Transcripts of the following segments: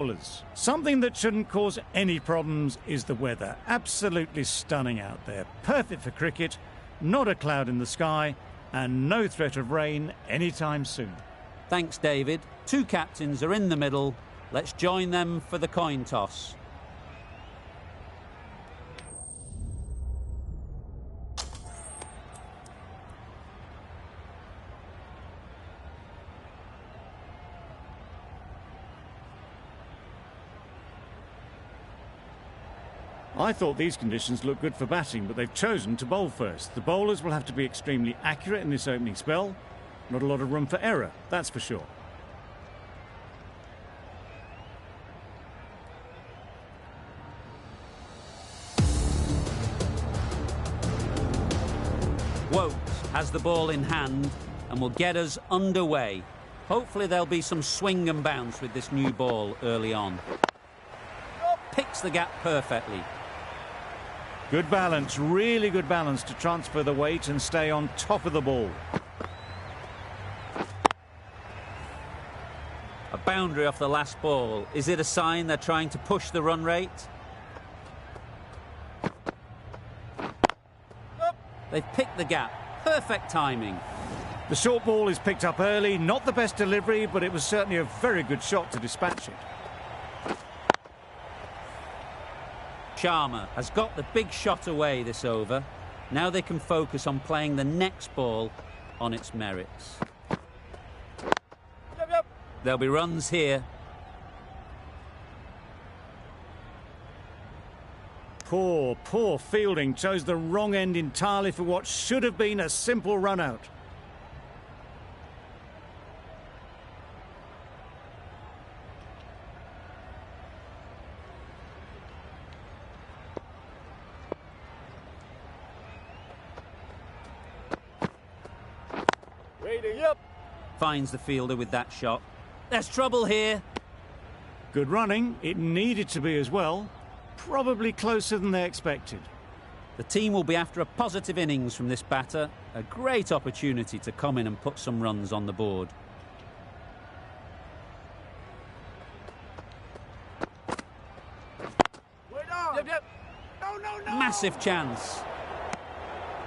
bowlers. Something that shouldn't cause any problems is the weather. Absolutely stunning out there. Perfect for cricket, not a cloud in the sky, and no threat of rain anytime soon. Thanks, David. 2 captains are in the middle. Let's join them for the coin toss. I thought these conditions looked good for batting, but they've chosen to bowl first. The bowlers will have to be extremely accurate in this opening spell. Not a lot of room for error, that's for sure. Woakes has the ball in hand and will get us underway. Hopefully there'll be some swing and bounce with this new ball early on. Picks the gap perfectly. Good balance, really good balance to transfer the weight and stay on top of the ball. A boundary off the last ball. Is it a sign they're trying to push the run rate? They've picked the gap. Perfect timing. The short ball is picked up early. Not the best delivery, but it was certainly a very good shot to dispatch it. Sharma has got the big shot away this over. Now they can focus on playing the next ball on its merits. There'll be runs here. Poor fielding. Chose the wrong end entirely for what should have been a simple run out. Finds the fielder with that shot. There's trouble here. Good running. It needed to be as well. Probably closer than they expected. The team will be after a positive innings from this batter. A great opportunity to come in and put some runs on the board. Massive chance.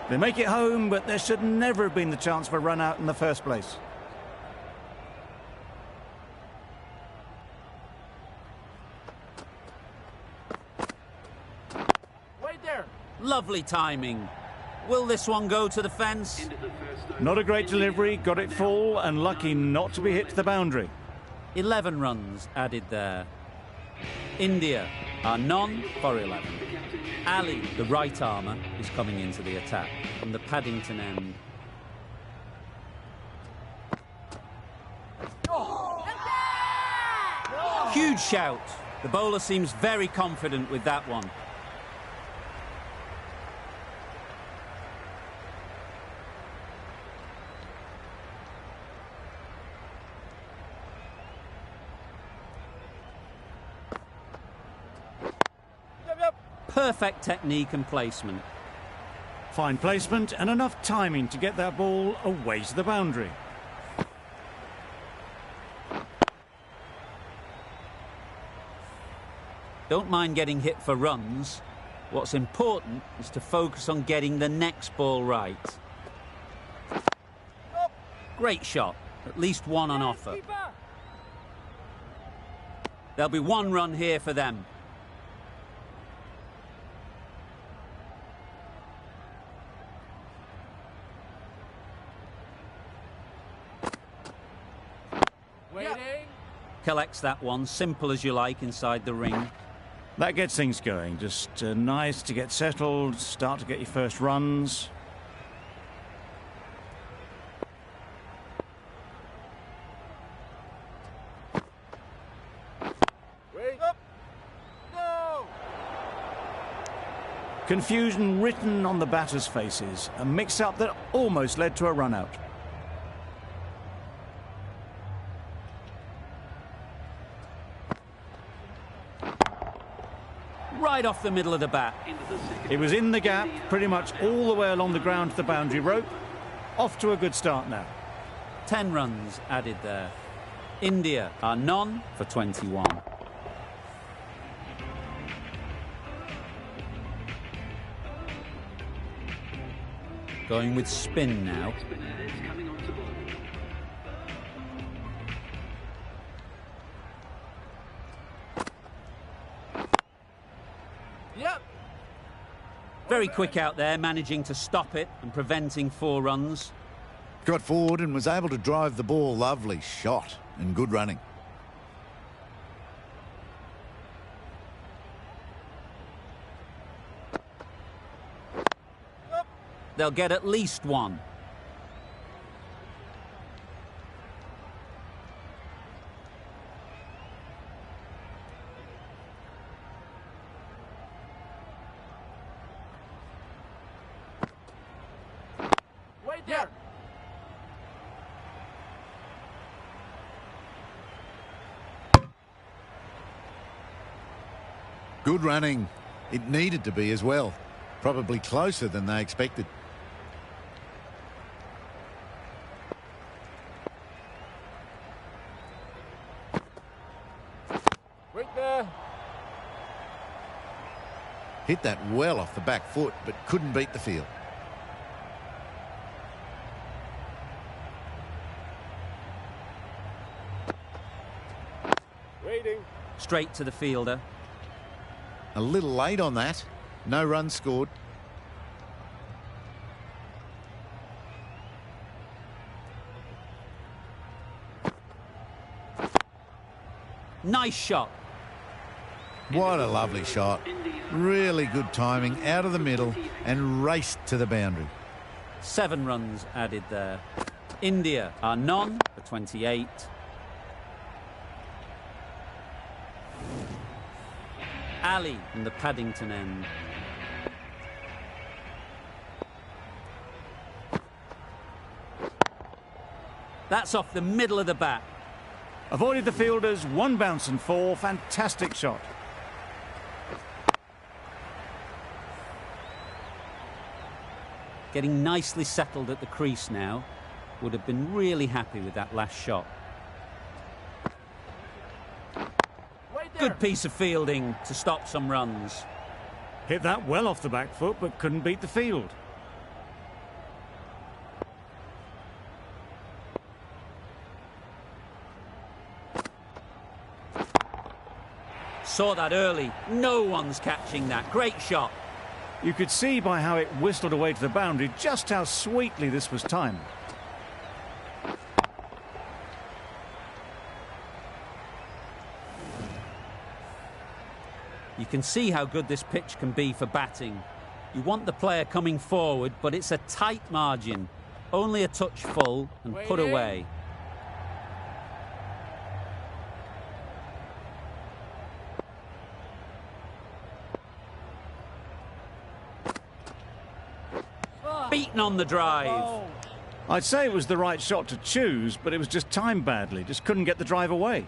They make it home, but there should never have been the chance for a run out in the first place. Lovely timing. Will this one go to the fence? Not a great delivery, got it full and lucky not to be hit to the boundary. 11 runs added there. India are none for 11. Ali, the right armour, is coming into the attack from the Paddington end. Huge shout. The bowler seems very confident with that one. Perfect technique and placement. Fine placement and enough timing to get that ball away to the boundary. Don't mind getting hit for runs. What's important is to focus on getting the next ball right. Great shot. At least one on offer. There'll be 1 run here for them. Collects that one, simple as you like, inside the ring. That gets things going. Just nice to get settled, start to get your first runs. Confusion written on the batters' faces. A mix-up that almost led to a run-out. Right off the middle of the bat. It was in the gap, pretty much all the way along the ground to the boundary rope. Off to a good start now. 10 runs added there. India are none for 21. Going with spin now. Yep. Very quick out there, managing to stop it and preventing 4 runs. Got forward and was able to drive the ball. Lovely shot and good running. They'll get at least 1. Wait there. Good running. It needed to be as well. Probably closer than they expected. Wait there. Hit that well off the back foot, but couldn't beat the field. Waiting. Straight to the fielder. A little late on that. No runs scored. Nice shot. What a lovely shot. Really good timing, out of the middle and raced to the boundary. 7 runs added there. India are none for 28. Ali from the Paddington end. That's off the middle of the bat. Avoided the fielders, 1 bounce and 4. Fantastic shot. Getting nicely settled at the crease now. Would have been really happy with that last shot. Good piece of fielding to stop some runs. Hit that well off the back foot, but couldn't beat the field. Saw that early. No one's catching that. Great shot. You could see by how it whistled away to the boundary just how sweetly this was timed. You can see how good this pitch can be for batting. You want the player coming forward, but it's a tight margin. Only a touch full and put away. Beaten on the drive. I'd say it was the right shot to choose, but it was just timed badly. Just couldn't get the drive away.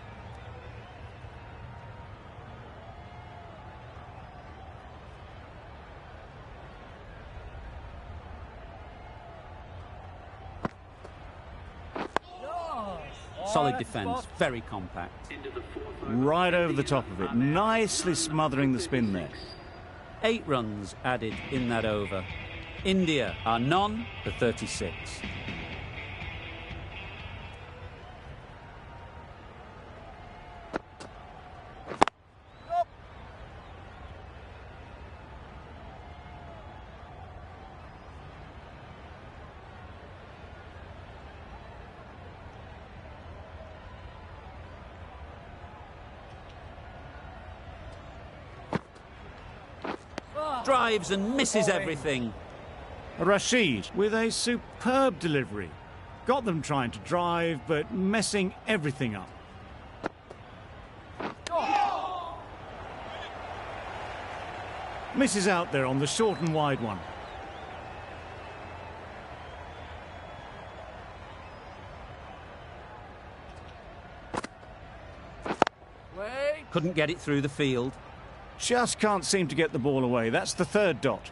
Solid defence, very compact. Right over the top of it, nicely smothering the spin there. 8 runs added in that over. India are none for 36. Drives and misses everything. Rashid with a superb delivery. Got them trying to drive, but messing everything up. Misses out there on the short and wide one. Couldn't get it through the field. Just can't seem to get the ball away. That's the 3rd dot.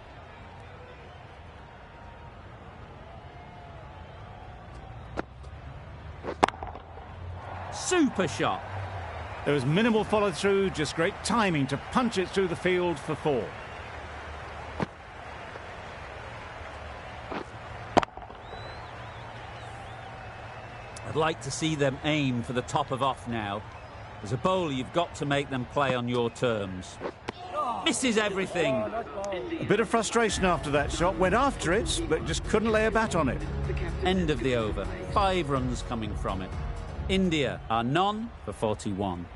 Super shot. There was minimal follow-through, just great timing to punch it through the field for 4. I'd like to see them aim for the top of off now. As a bowler, you've got to make them play on your terms. Misses everything. A bit of frustration after that shot. Went after it, but just couldn't lay a bat on it. End of the over. 5 runs coming from it. India are none for 41.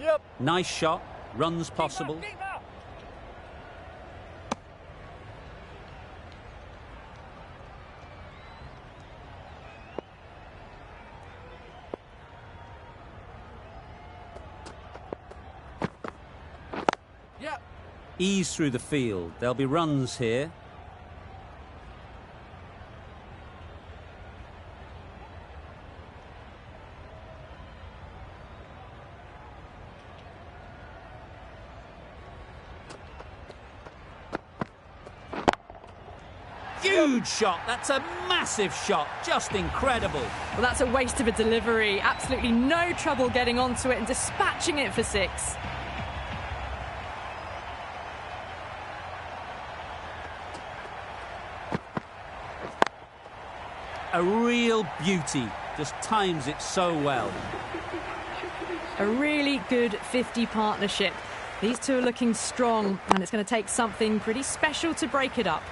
Yep. Nice shot. Runs possible. Yep. Ease through the field. There'll be runs here. Huge shot. That's a massive shot. Just incredible. Well, that's a waste of a delivery. Absolutely no trouble getting onto it and dispatching it for 6. A real beauty. Just times it so well. A really good 50 partnership. These two are looking strong, and it's going to take something pretty special to break it up.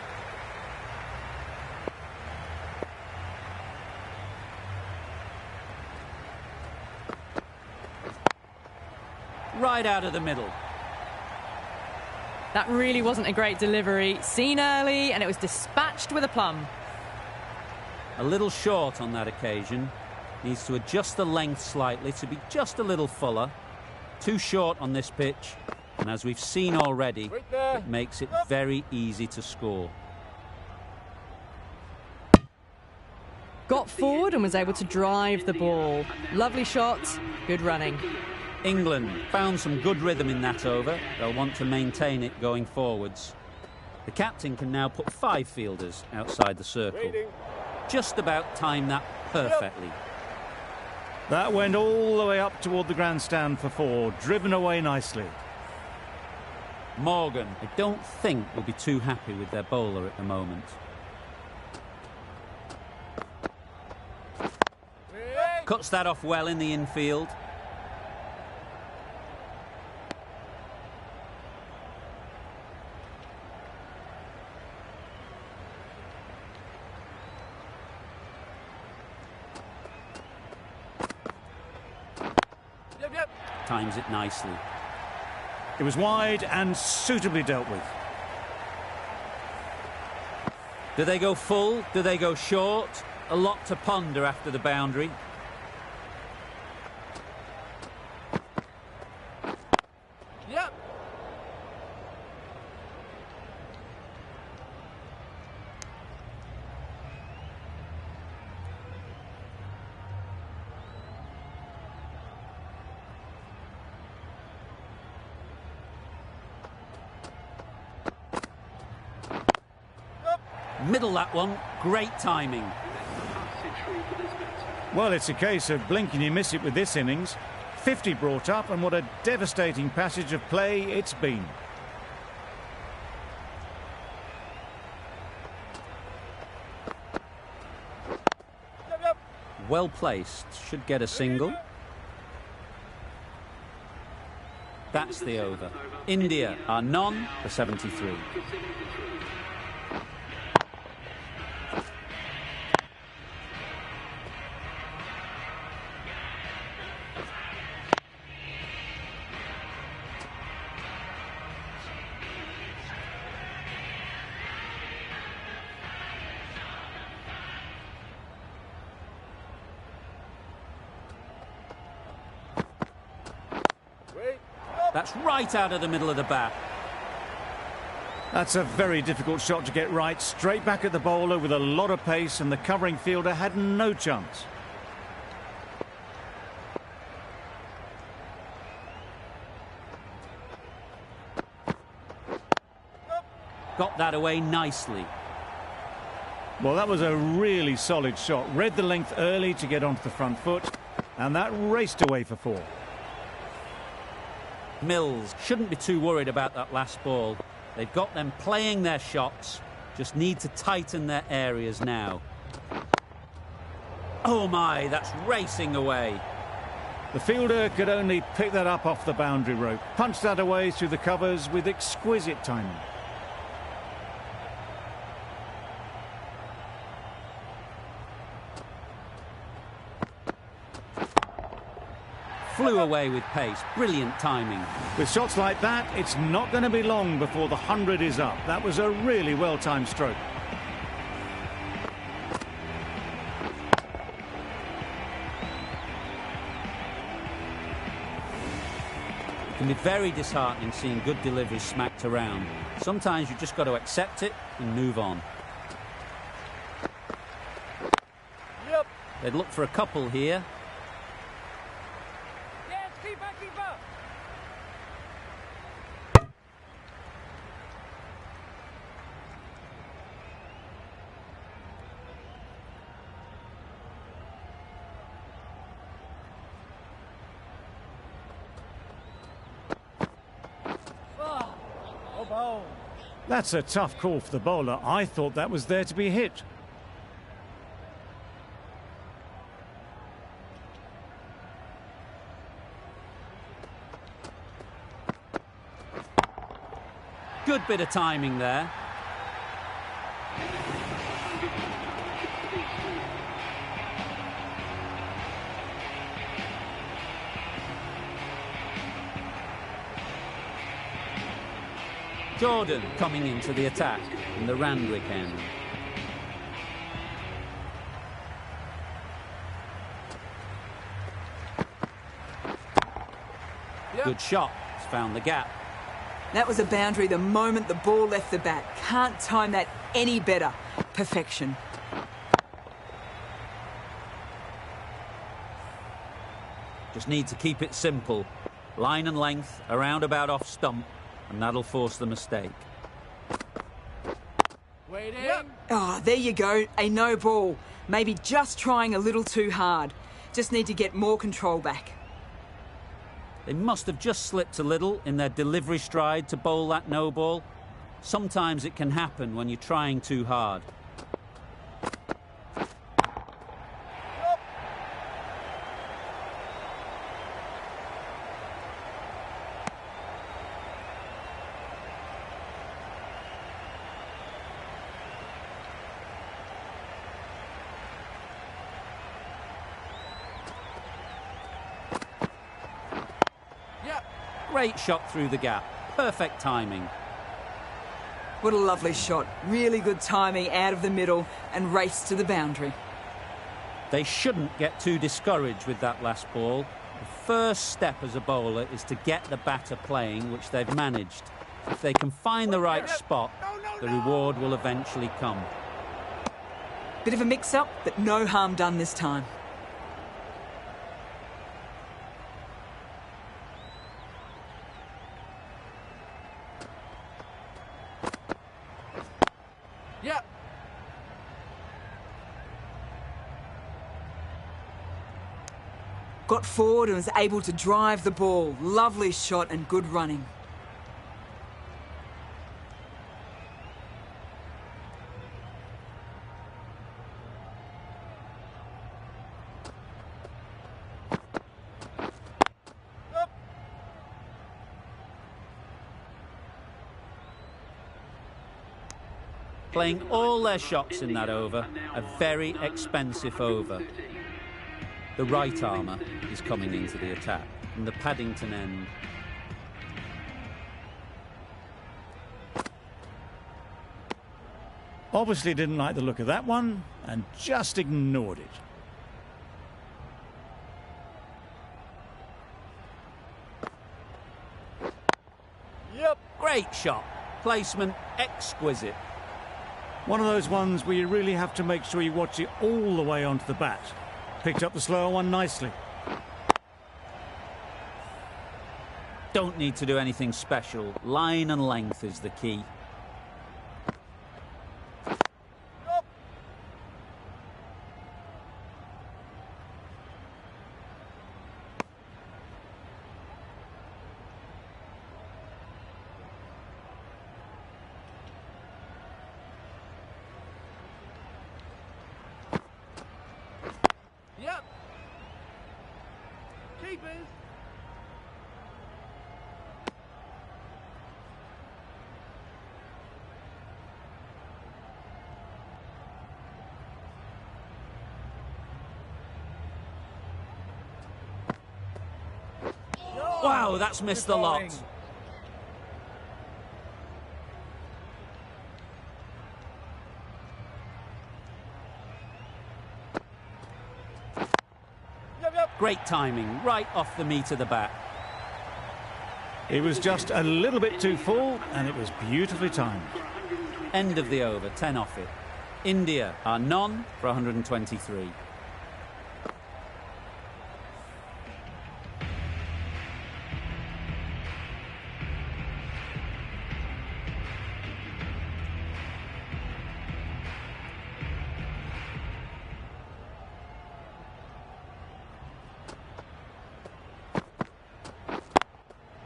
Right out of the middle. That really wasn't a great delivery. Seen early, and it was dispatched with a plum. A little short on that occasion. Needs to adjust the length slightly to be just a little fuller. Too short on this pitch. And as we've seen already, it makes it very easy to score. Got forward and was able to drive the ball. Lovely shot, good running. England found some good rhythm in that over. They'll want to maintain it going forwards. The captain can now put 5 fielders outside the circle. Just about timed that perfectly. That went all the way up toward the grandstand for 4, driven away nicely. Morgan, I don't think, will be too happy with their bowler at the moment. Cuts that off well in the infield. Times it nicely. It was wide and suitably dealt with. Do they go full? Do they go short? A lot to ponder after the boundary. Yep. Middle that one. Great timing. Well, it's a case of blink and you miss it with this innings. 50 brought up, and what a devastating passage of play it's been. Well placed. Should get a single. That's the over. India are none for 73. That's right out of the middle of the bat. That's a very difficult shot to get right. Straight back at the bowler with a lot of pace, and the covering fielder had no chance. Got that away nicely. Well, that was a really solid shot. Read the length early to get onto the front foot, and that raced away for 4. Mills shouldn't be too worried about that last ball. They've got them playing their shots. Just need to tighten their areas now. Oh my, that's racing away. The fielder could only pick that up off the boundary rope. Punched that away through the covers with exquisite timing. Flew away with pace. Brilliant timing. With shots like that, it's not going to be long before the 100 is up. That was a really well-timed stroke. It can be very disheartening seeing good deliveries smacked around. Sometimes you just got to accept it and move on. Yep. They'd look for a couple here. Yes, keep up, keep up. That's a tough call for the bowler. I thought that was there to be hit. Good bit of timing there. Jordan coming into the attack in the Randwick end. Good shot. He's found the gap. That was a boundary the moment the ball left the bat. Can't time that any better. Perfection. Just need to keep it simple. Line and length, a roundabout off stump, and that'll force the mistake. Waiting. Oh, there you go. A no ball. Maybe just trying a little too hard. Just need to get more control back. They must have just slipped a little in their delivery stride to bowl that no ball. Sometimes it can happen when you're trying too hard. Great shot through the gap. Perfect timing. What a lovely shot. Really good timing out of the middle and race to the boundary. They shouldn't get too discouraged with that last ball. The first step as a bowler is to get the batter playing, which they've managed. If they can find the right spot, the reward will eventually come. Bit of a mix-up, but no harm done this time. Yep. Got forward and was able to drive the ball. Lovely shot and good running. Playing all their shots in that over, a very expensive over. The right armour is coming into the attack from the Paddington end. Obviously didn't like the look of that one and just ignored it. Yep. Great shot. Placement exquisite. One of those ones where you really have to make sure you watch it all the way onto the bat. Picked up the slower one nicely. Don't need to do anything special. Line and length is the key. keepers. Wow, that's missed the lot. Great timing, right off the meat of the bat. It was just a little bit too full, and it was beautifully timed. End of the over, 10 off it. India are none for 123.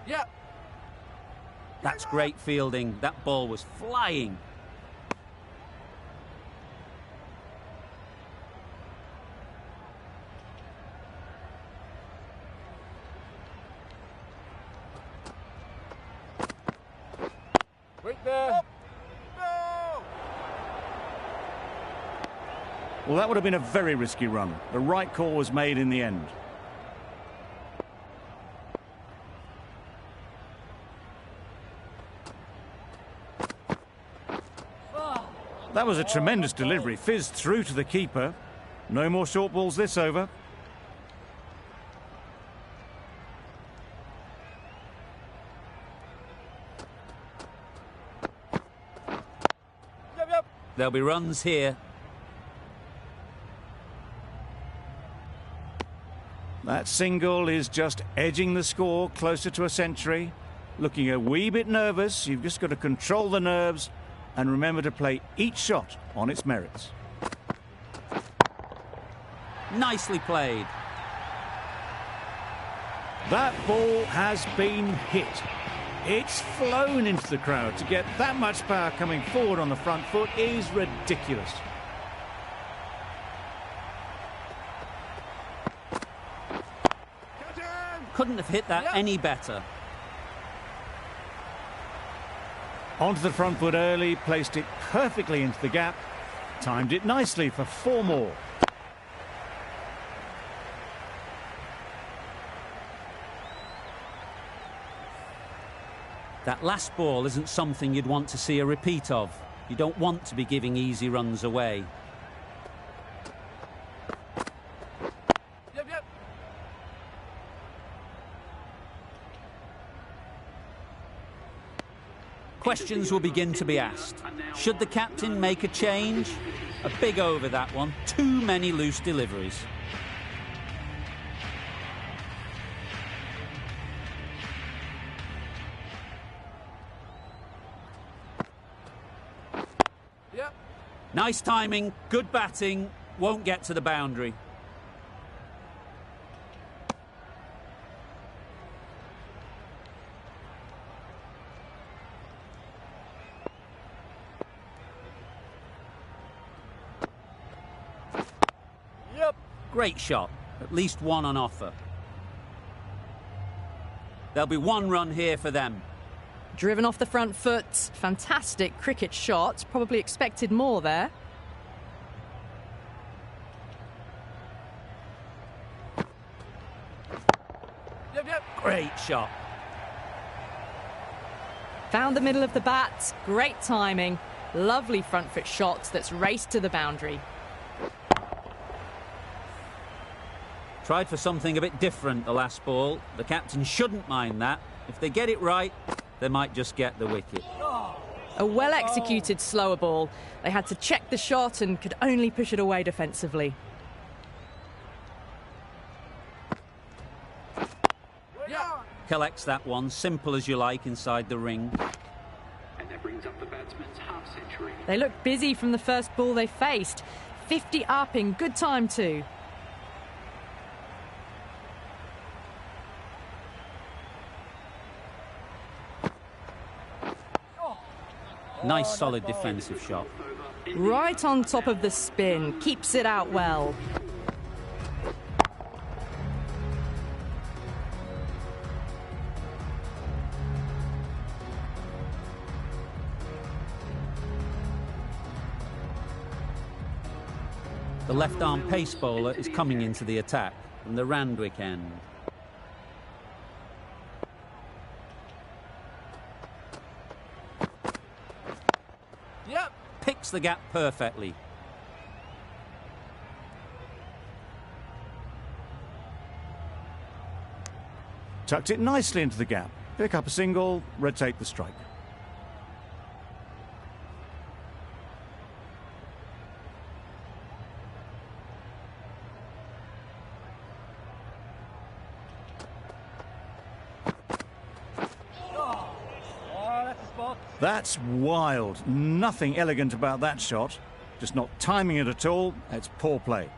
Yep. That's great fielding. That ball was flying. Wait there. Well, that would have been a very risky run. The right call was made in the end. That was a tremendous delivery. Fizzed through to the keeper. No more short balls this over. There'll be runs here. That single is just edging the score closer to a century. Looking a wee bit nervous. You've just got to control the nerves and remember to play each shot on its merits. Nicely played. That ball has been hit. It's flown into the crowd. To get that much power coming forward on the front foot is ridiculous. Couldn't have hit that any better. Onto the front foot early, placed it perfectly into the gap, timed it nicely for 4 more. That last ball isn't something you'd want to see a repeat of. You don't want to be giving easy runs away. Yep. Questions will begin to be asked. Should the captain make a change? A big over that one. Too many loose deliveries. Yep. Nice timing, good batting, won't get to the boundary. Yep. Great shot, at least one on offer. There'll be 1 run here for them. Driven off the front foot. Fantastic cricket shot. Probably expected more there. Yep. Great shot. Found the middle of the bat. Great timing. Lovely front foot shot that's raced to the boundary. Tried for something a bit different the last ball. The captain shouldn't mind that. If they get it right, they might just get the wicket. A well-executed slower ball. They had to check the shot and could only push it away defensively. Yep. Collects that one, simple as you like, inside the ring. And that brings up the batsman's half century. They looked busy from the first ball they faced. 50 up in good time too. Nice solid defensive shot. Right on top of the spin. Keeps it out well. The left-arm pace bowler is coming into the attack from the Randwick end. Yep. Picks the gap perfectly. Tucked it nicely into the gap. Pick up a single, rotate the strike. That's wild. Nothing elegant about that shot. Just not timing it at all. It's poor play.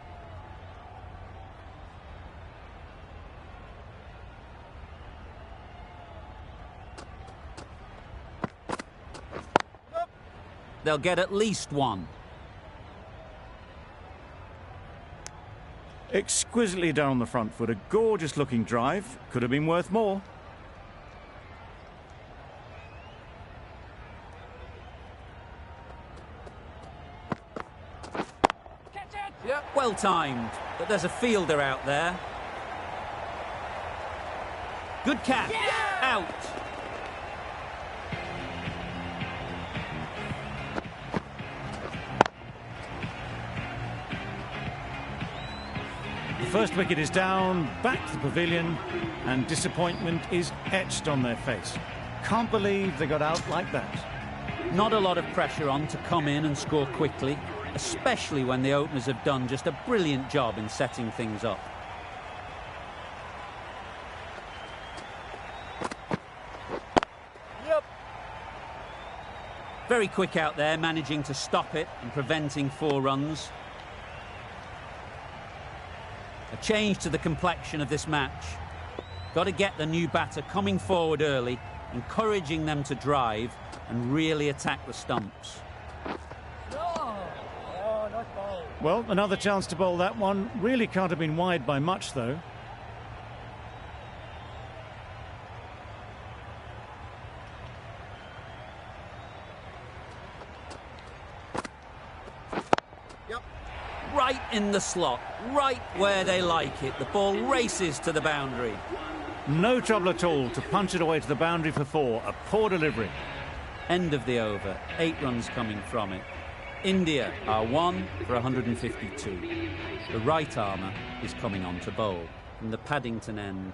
They'll get at least one. Exquisitely done on the front foot. A gorgeous looking drive. Could have been worth more. Yep. Well timed, but there's a fielder out there. Good catch. Out. The first wicket is down, back to the pavilion, and disappointment is etched on their face. Can't believe they got out like that. Not a lot of pressure on to come in and score quickly, especially when the openers have done just a brilliant job in setting things up. Yep. Very quick out there, managing to stop it and preventing 4 runs. A change to the complexion of this match. Got to get the new batter coming forward early, encouraging them to drive and really attack the stumps. Well, another chance to bowl that one. Really can't have been wide by much, though. Right in the slot, right where they like it. The ball races to the boundary. No trouble at all to punch it away to the boundary for 4. A poor delivery. End of the over, 8 runs coming from it. India are 1 for 152. The right armour is coming on to bowl from the Paddington end.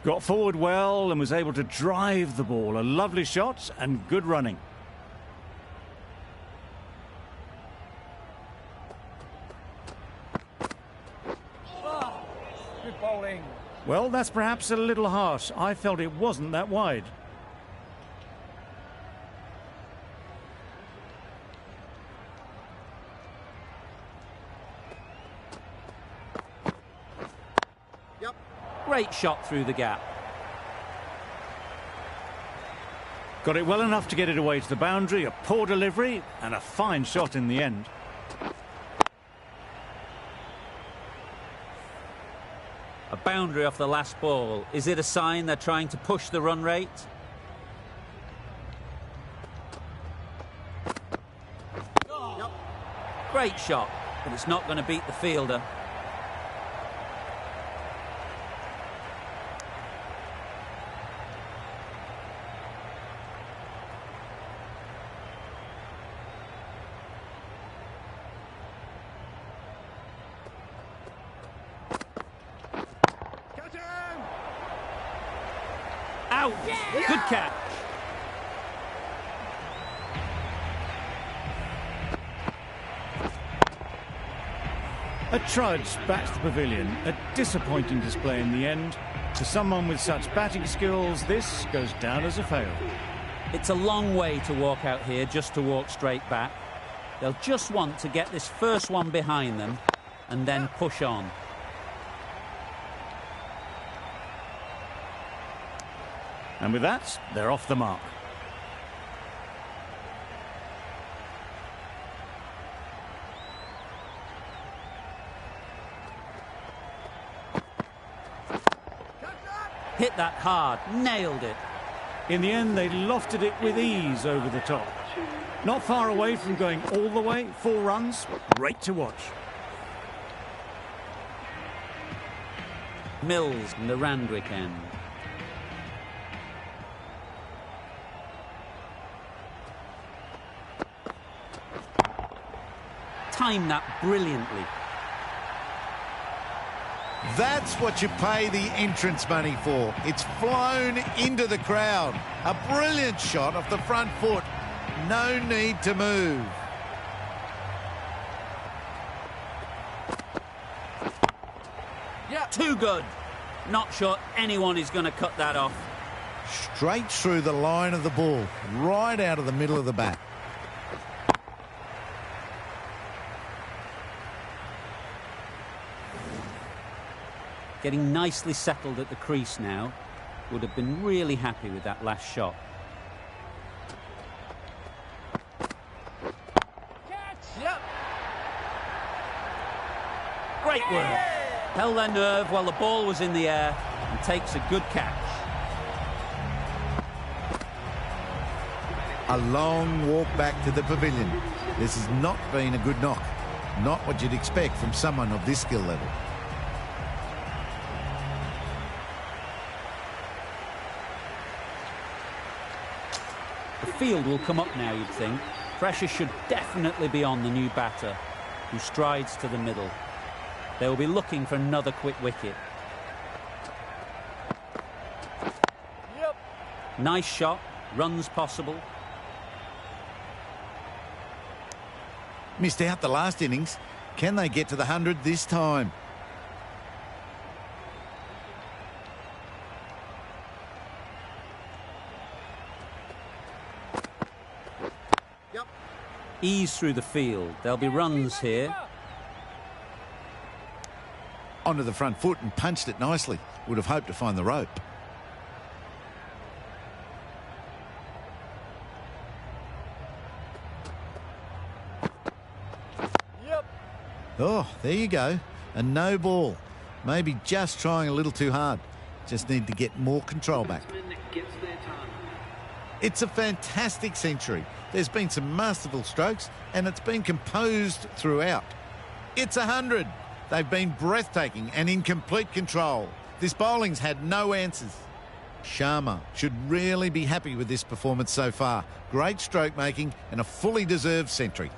Got forward well and was able to drive the ball. A lovely shot and good running. Good bowling. Well, that's perhaps a little harsh. I felt it wasn't that wide. Great shot through the gap. Got it well enough to get it away to the boundary. A poor delivery and a fine shot in the end. A boundary off the last ball. Is it a sign they're trying to push the run rate? Great shot, but it's not going to beat the fielder. Out! Good catch. A trudge back to the pavilion. A disappointing display in the end. For someone with such batting skills, this goes down as a fail. It's a long way to walk out here just to walk straight back. They'll just want to get this first one behind them and then push on. And with that, they're off the mark. Hit that hard, nailed it. In the end, they lofted it with ease over the top. Not far away from going all the way. 4 runs, great to watch. Mills in the Randwick end. Timed that brilliantly. That's what you pay the entrance money for. It's flown into the crowd. A brilliant shot off the front foot. No need to move. Yeah, too good. Not sure anyone is going to cut that off. Straight through the line of the ball, right out of the middle of the bat. Getting nicely settled at the crease now. Would have been really happy with that last shot. Catch! Yep. Great work. Held their nerve while the ball was in the air and takes a good catch. A long walk back to the pavilion. This has not been a good knock. Not what you'd expect from someone of this skill level. The field will come up now, you'd think. Pressure should definitely be on the new batter, who strides to the middle. They will be looking for another quick wicket. Yep. Nice shot, runs possible. Missed out the last innings. Can they get to the 100 this time? Yep. Ease through the field. There'll be runs here. Onto the front foot and punched it nicely. Would have hoped to find the rope. Yep. Oh, there you go. A no ball. Maybe just trying a little too hard. Just need to get more control back. Gets their time. It's a fantastic century. There's been some masterful strokes and it's been composed throughout. It's 100. They've been breathtaking and in complete control. This bowling's had no answers. Sharma should really be happy with this performance so far. Great stroke making and a fully deserved century.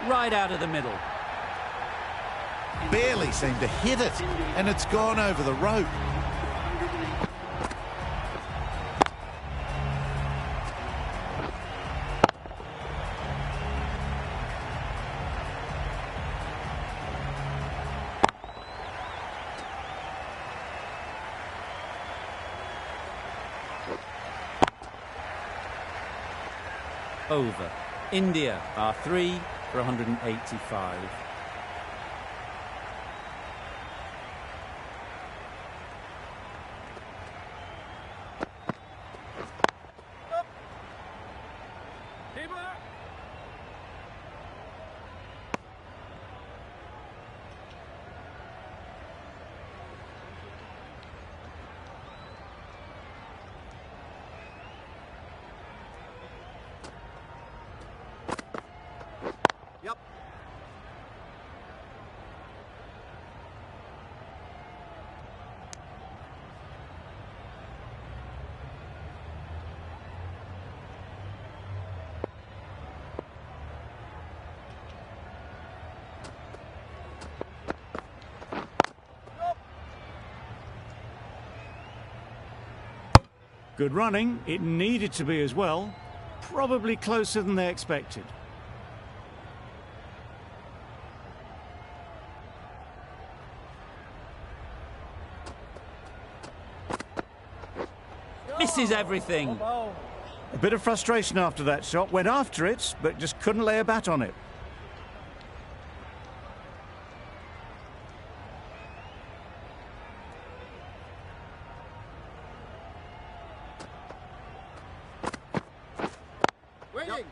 Right out of the middle. Barely seemed to hit it and it's gone over the rope. Over. India are 3 for 185. Keep up. Yep. Good running. It needed to be as well. Probably closer than they expected. Misses everything. A bit of frustration after that shot. Went after it, but just couldn't lay a bat on it. Waiting.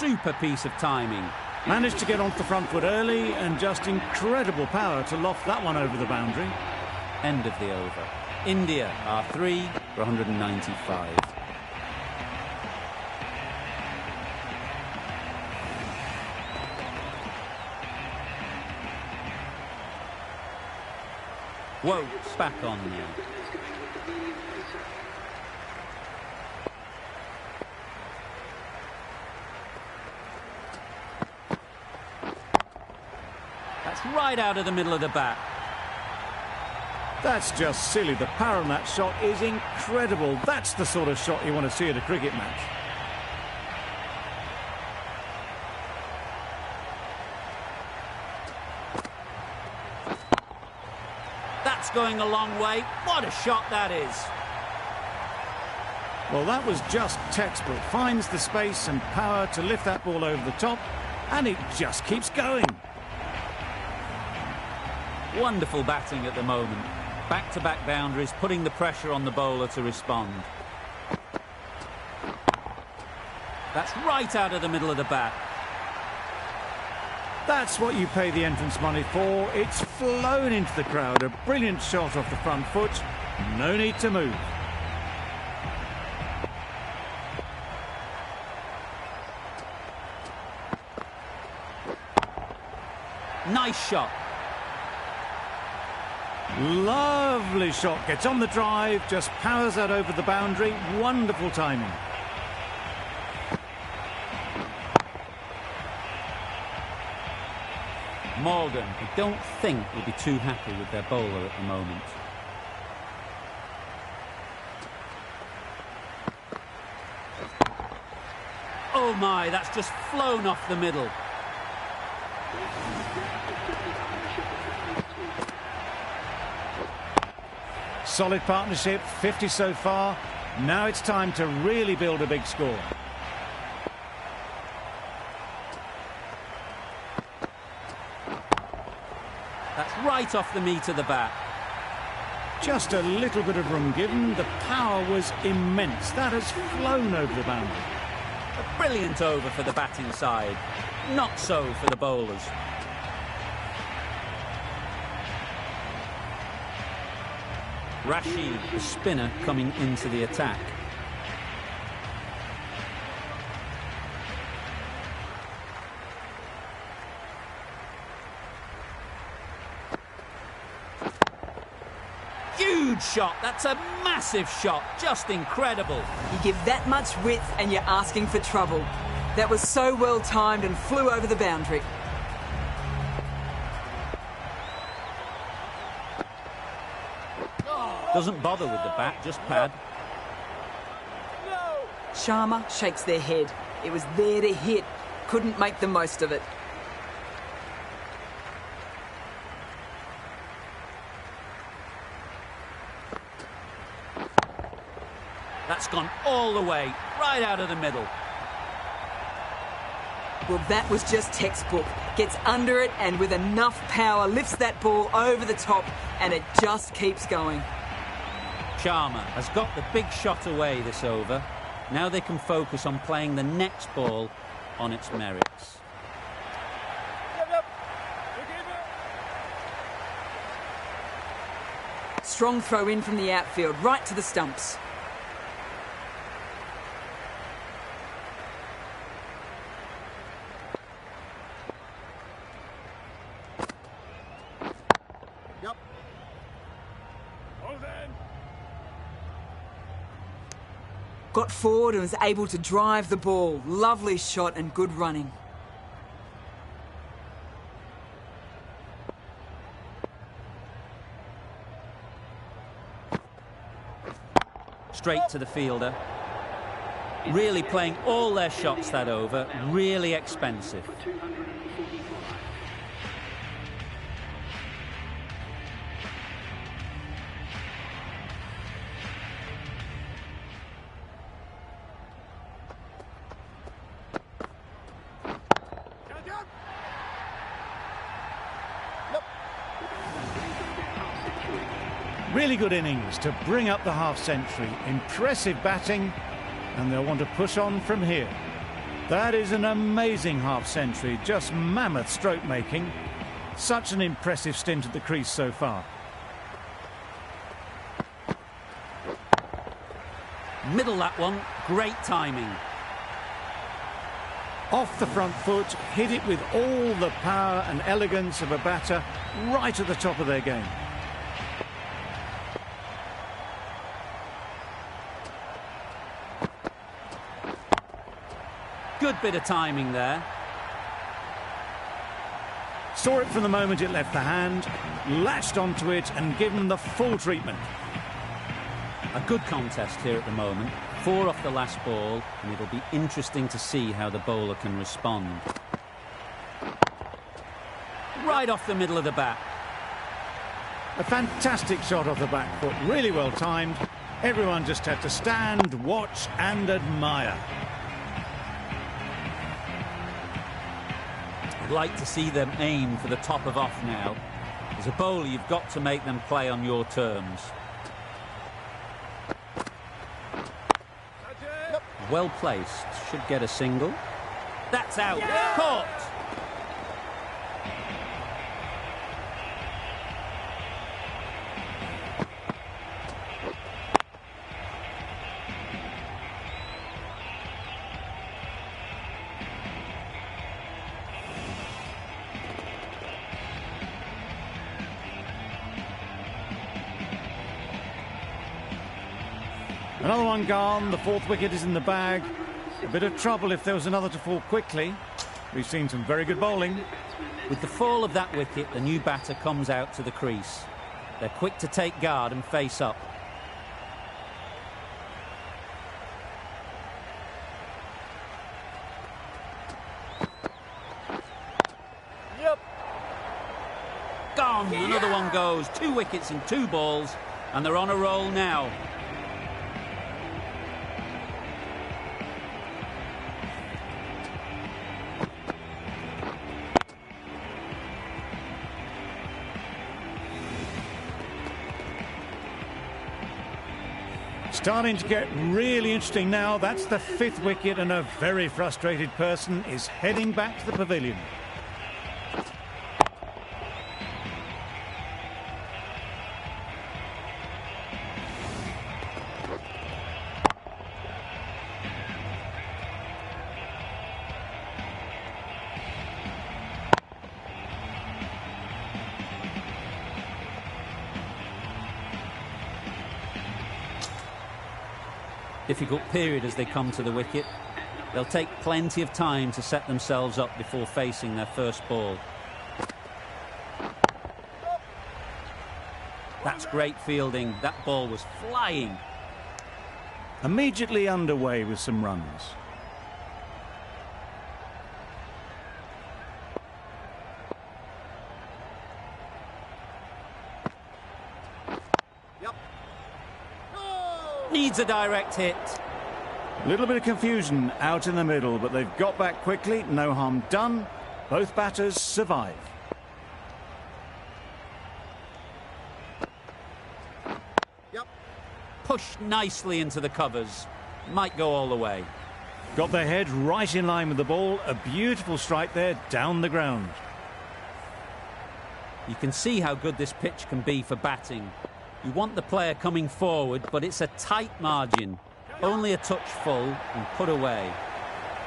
super piece of timing. Managed to get onto the front foot early and just incredible power to loft that one over the boundary. End of the over. India are 3 for 195. Whoa, back on now. That's right out of the middle of the bat. That's just silly. The power on that shot is incredible. That's the sort of shot you want to see at a cricket match. That's going a long way. What a shot that is. Well, that was just textbook. Finds the space and power to lift that ball over the top, and it just keeps going. Wonderful batting at the moment. Back-to-back boundaries, putting the pressure on the bowler to respond. That's right out of the middle of the bat. That's what you pay the entrance money for. It's flown into the crowd. A brilliant shot off the front foot. No need to move. Nice shot. Lovely shot. Gets on the drive, just powers that over the boundary. Wonderful timing. Morgan, I don't think will be too happy with their bowler at the moment. Oh my, that's just flown off the middle. Solid partnership, 50 so far. Now it's time to really build a big score. That's right off the meat of the bat. Just a little bit of room given. The power was immense. That has flown over the boundary. A brilliant over for the batting side. Not so for the bowlers. Rashid, the spinner, coming into the attack. Huge shot. That's a massive shot. Just incredible. You give that much width and you're asking for trouble. That was so well timed and flew over the boundary. Doesn't bother with the bat, just pad. Sharma shakes their head. It was there to hit. Couldn't make the most of it. That's gone all the way, right out of the middle. Well, that was just textbook. Gets under it and with enough power lifts that ball over the top and it just keeps going. Sharma has got the big shot away this over. Now they can focus on playing the next ball on its merits. Strong throw in from the outfield, right to the stumps. Got forward and was able to drive the ball. Lovely shot and good running. Straight to the fielder. Really playing all their shots that over. Really expensive. Really good innings to bring up the half-century. Impressive batting, and they'll want to push on from here. That is an amazing half-century, just mammoth stroke making. Such an impressive stint at the crease so far. Middle that one, great timing. Off the front foot, hit it with all the power and elegance of a batter, right at the top of their game. Good bit of timing there. Saw it from the moment it left the hand, latched onto it and given the full treatment. A good contest here at the moment. 4 off the last ball, and it'll be interesting to see how the bowler can respond. Right off the middle of the bat. A fantastic shot off the back foot, really well timed. Everyone just had to stand, watch and admire. I'd like to see them aim for the top of off now. As a bowler, you've got to make them play on your terms. Well placed, should get a single. That's out, caught! Another one gone, the 4th wicket is in the bag. A bit of trouble if there was another to fall quickly. We've seen some very good bowling. With the fall of that wicket, the new batter comes out to the crease. They're quick to take guard and face up. Yep. Gone! Another one goes. 2 wickets in 2 balls, and they're on a roll now. Starting to get really interesting now. That's the 5th wicket and a very frustrated person is heading back to the pavilion. Difficult period as they come to the wicket. They'll take plenty of time to set themselves up before facing their first ball. That's great fielding. That ball was flying. Immediately underway with some runs. Needs a direct hit. A little bit of confusion out in the middle, but they've got back quickly. No harm done. Both batters survive. Yep. Pushed nicely into the covers. Might go all the way. Got their head right in line with the ball. A beautiful strike there down the ground. You can see how good this pitch can be for batting. You want the player coming forward, but it's a tight margin. Only a touch full and put away.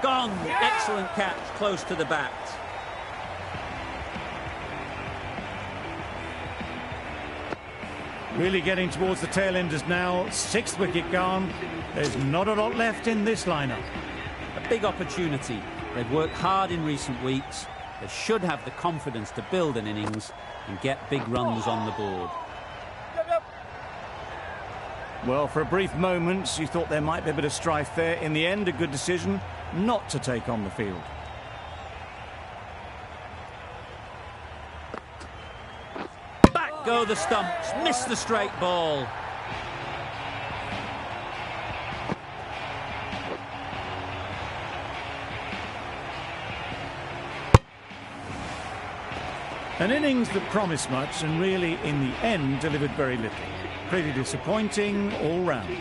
Gone! Excellent catch, close to the bat. Really getting towards the tail enders now. 6th wicket gone. There's not a lot left in this lineup. A big opportunity. They've worked hard in recent weeks. They should have the confidence to build an innings and get big runs on the board. Well, for a brief moment, you thought there might be a bit of strife there. In the end, a good decision not to take on the field. Back go the stumps. Missed the straight ball. An innings that promised much and really, in the end, delivered very little. Pretty disappointing all round.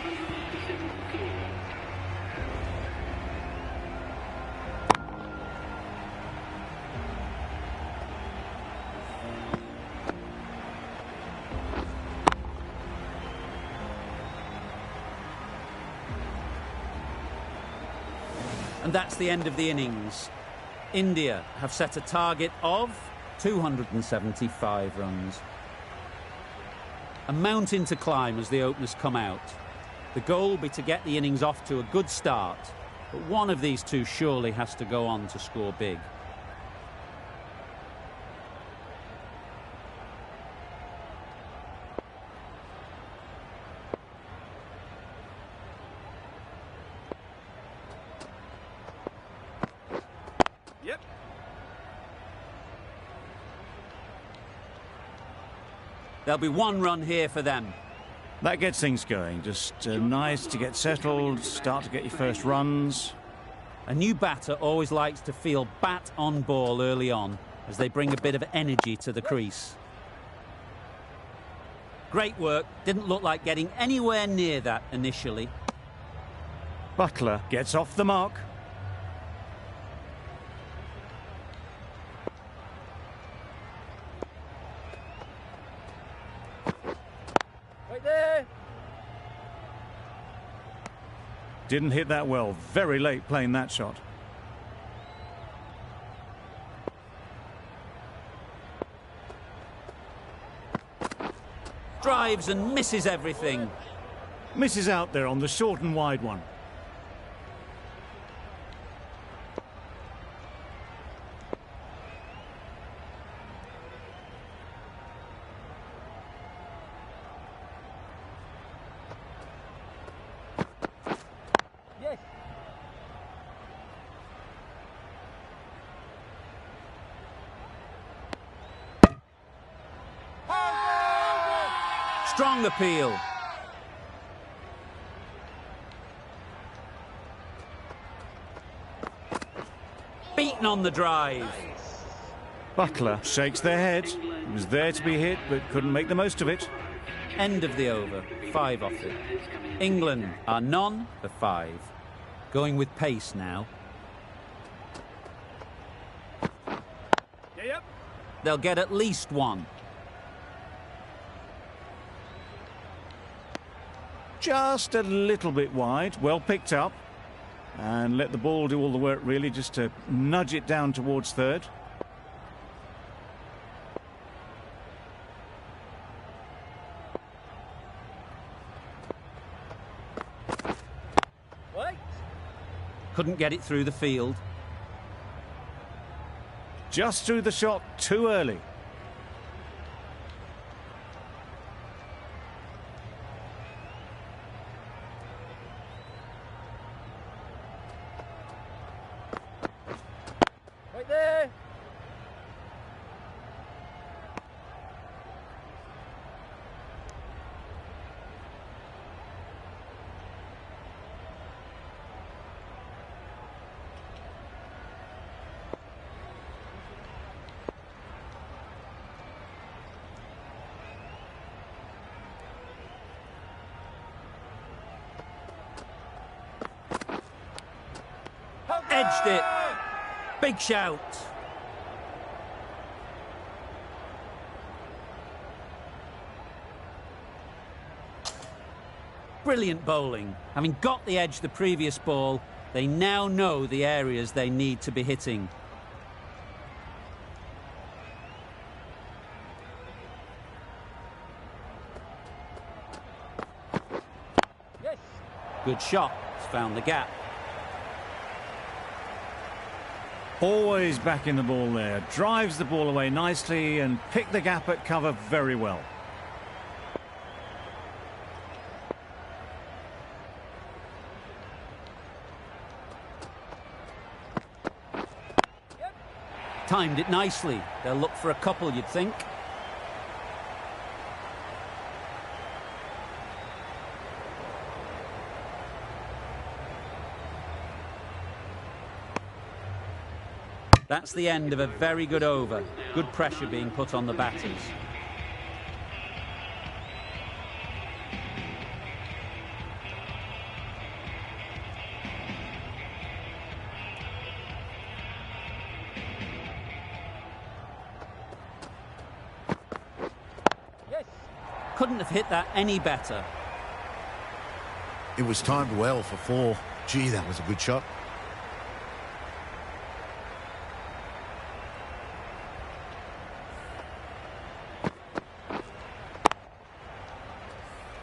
And that's the end of the innings. India have set a target of 275 runs. A mountain to climb as the openers come out. The goal will be to get the innings off to a good start, but one of these two surely has to go on to score big. Yep. There'll be one run here for them. That gets things going. Just nice to get settled, start to get your first runs. A new batter always likes to feel bat on ball early on as they bring a bit of energy to the crease. Great work. Didn't look like getting anywhere near that initially. Butler gets off the mark. Right there. Didn't hit that well. Very late playing that shot. Drives and misses everything. Misses out there on the short and wide one. Yes. Strong appeal. Beaten on the drive. Butler shakes their head. He was there to be hit, but couldn't make the most of it. End of the over. 5 off it. England are none for 5. Going with pace now. Yep. They'll get at least one. Just a little bit wide. Well picked up. And let the ball do all the work, really, just to nudge it down towards third. Wait. Couldn't get it through the field. Just threw the shot too early. Right there. Edged it. Big shout. Brilliant bowling. Having got the edge the previous ball, they now know the areas they need to be hitting. Yes. Good shot. It's found the gap. Always back in the ball there. Drives the ball away nicely and picked the gap at cover very well. Timed it nicely. They'll look for a couple, you'd think. That's the end of a very good over. Good pressure being put on the batters. Yes. Couldn't have hit that any better. It was timed well for 4. Gee, that was a good shot.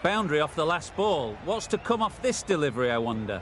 Boundary off the last ball. What's to come off this delivery, I wonder?